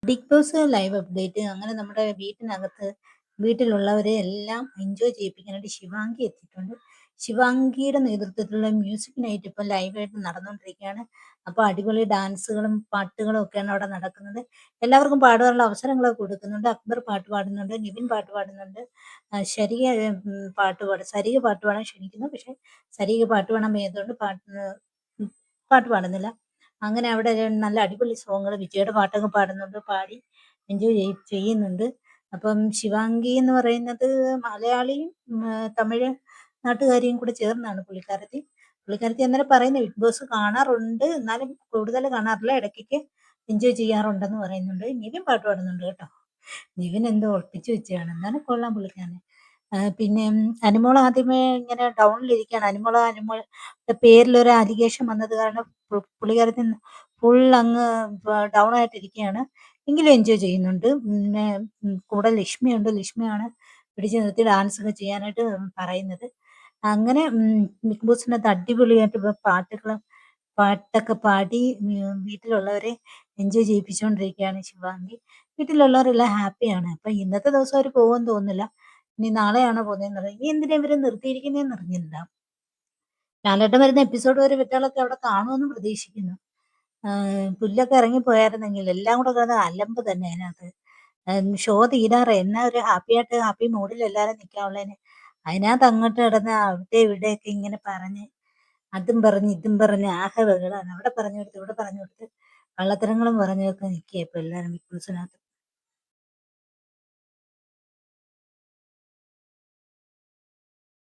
Big boss live update അങ്ങനെ നമ്മുടെ വീട്ടിലുള്ളവരെ എല്ലാം എൻജോയ് ചെയ്യിപ്പിക്കാനായിട്ട് ശിവാംഗി എത്തിയിട്ടുണ്ട്. ശിവാംഗിയുടെ നേതൃത്വത്തിലുള്ള മ്യൂസിക് നൈറ്റ് ഇപ്പം ലൈവായിട്ട് നടന്നുകൊണ്ടിരിക്കുകയാണ്. അപ്പോൾ അടിപൊളി ഡാൻസുകളും പാട്ടുകളും ഒക്കെയാണ് അവിടെ നടക്കുന്നത്. എല്ലാവർക്കും പാടുവാനുള്ള അവസരങ്ങളൊക്കെ കൊടുക്കുന്നുണ്ട്. അക്ബർ പാട്ട് പാടുന്നുണ്ട്, നിവിൻ പാട്ട് പാടുന്നുണ്ട്, ശരിക സരിക പാട്ട് പാടാൻ ക്ഷണിക്കുന്നു. പക്ഷേ സരിക പാട്ട് പാടാൻ വയ്യാത്തതുകൊണ്ട് പാട്ട് പാടുന്നില്ല. അങ്ങനെ അവിടെ നല്ല അടിപൊളി സോങ്ങുകൾ വിജയുടെ പാട്ടൊക്കെ പാടുന്നുണ്ട്. പാടി എൻജോയ് ചെയ്യുന്നുണ്ട്. അപ്പം ശിവാംഗി എന്ന് പറയുന്നത് മലയാളിയും തമിഴ് നാട്ടുകാരിയും കൂടെ ചേർന്നാണ് പുള്ളിക്കാരത്തി. പുള്ളിക്കാരത്തി അന്നേരം പറയുന്നത് ബിഗ് ബോസ് കാണാറുണ്ട്. എന്നാലും കൂടുതൽ കാണാറില്ല. ഇടയ്ക്കൊക്കെ എൻജോയ് ചെയ്യാറുണ്ടെന്ന് പറയുന്നുണ്ട്. നിവിൻ പാട്ട് പാടുന്നുണ്ട് കേട്ടോ. നിവിൻ എന്തോ ഒളിപ്പിച്ച് വെച്ചതാണ്. എന്നാലും കൊള്ളാം പുള്ളിക്കാരൻ. പിന്നെ അനുമോൾ ആദ്യമേ ഇങ്ങനെ ഡൗണിലിരിക്കുകയാണ്. അനുമോളുടെ പേരിലൊരു അലിഗേഷൻ വന്നത് കാരണം പുള്ളിക്കാരത്തി ഫുൾ അങ്ങ് ഡൗൺ ആയിട്ടിരിക്കുകയാണ്. എങ്കിലും എൻജോയ് ചെയ്യുന്നുണ്ട്. പിന്നെ കൂടെ ലക്ഷ്മിയുണ്ട്. ലക്ഷ്മിയാണ് പിടിച്ചു നിർത്തി ഡാൻസ് ഒക്കെ ചെയ്യാനായിട്ട് പറയുന്നത്. അങ്ങനെ ബിഗ് ബോസിനകത്ത് അടിപൊളിയായിട്ട് ഇപ്പൊ പാട്ടൊക്കെ പാടി വീട്ടിലുള്ളവരെ എൻജോയ് ചെയ്യിപ്പിച്ചുകൊണ്ടിരിക്കുകയാണ് ശിവാംഗി. വീട്ടിലുള്ളവരെല്ലാം ഹാപ്പിയാണ്. അപ്പൊ ഇന്നത്തെ ദിവസം അവർ പോകുമെന്ന് തോന്നുന്നില്ല. ഇനി നാളെയാണോ പോകുന്നതെന്ന് അറിയാം. ഇനി എന്തിനാ ഇവരെ നിർത്തിയിരിക്കുന്നതെന്ന് അറിഞ്ഞില്ല. ലാലേട്ടൻ വരുന്ന എപ്പിസോഡ് വരെ ഇവറ്റകളൊക്കെ അവിടെ കാണുമെന്ന് പ്രതീക്ഷിക്കുന്നു. പുല്ലൊക്കെ ഇറങ്ങിപ്പോയായിരുന്നെങ്കിൽ എല്ലാം കൂടെ കിടന്ന് അലമ്പ് തന്നെ അതിനകത്ത്. ഷോ തീരാറായി. എന്നാ ഒരു ഹാപ്പി മൂഡിൽ എല്ലാരും നിൽക്കാനുള്ളതിന് അതിനകത്ത് അങ്ങോട്ട് കിടന്ന് അവിടെ ഇവിടെയൊക്കെ ഇങ്ങനെ പറഞ്ഞ് അതും പറഞ്ഞ് ഇതും പറഞ്ഞ് ആകെ ബഹളാണ്. അവിടെ പറഞ്ഞു കൊടുത്ത് ഇവിടെ പറഞ്ഞു കൊടുത്ത് കള്ളത്തരങ്ങളും പറഞ്ഞൊക്കെ നിൽക്കുക ഇപ്പൊ എല്ലാരും ബിഗ് ബോസിനകത്ത്.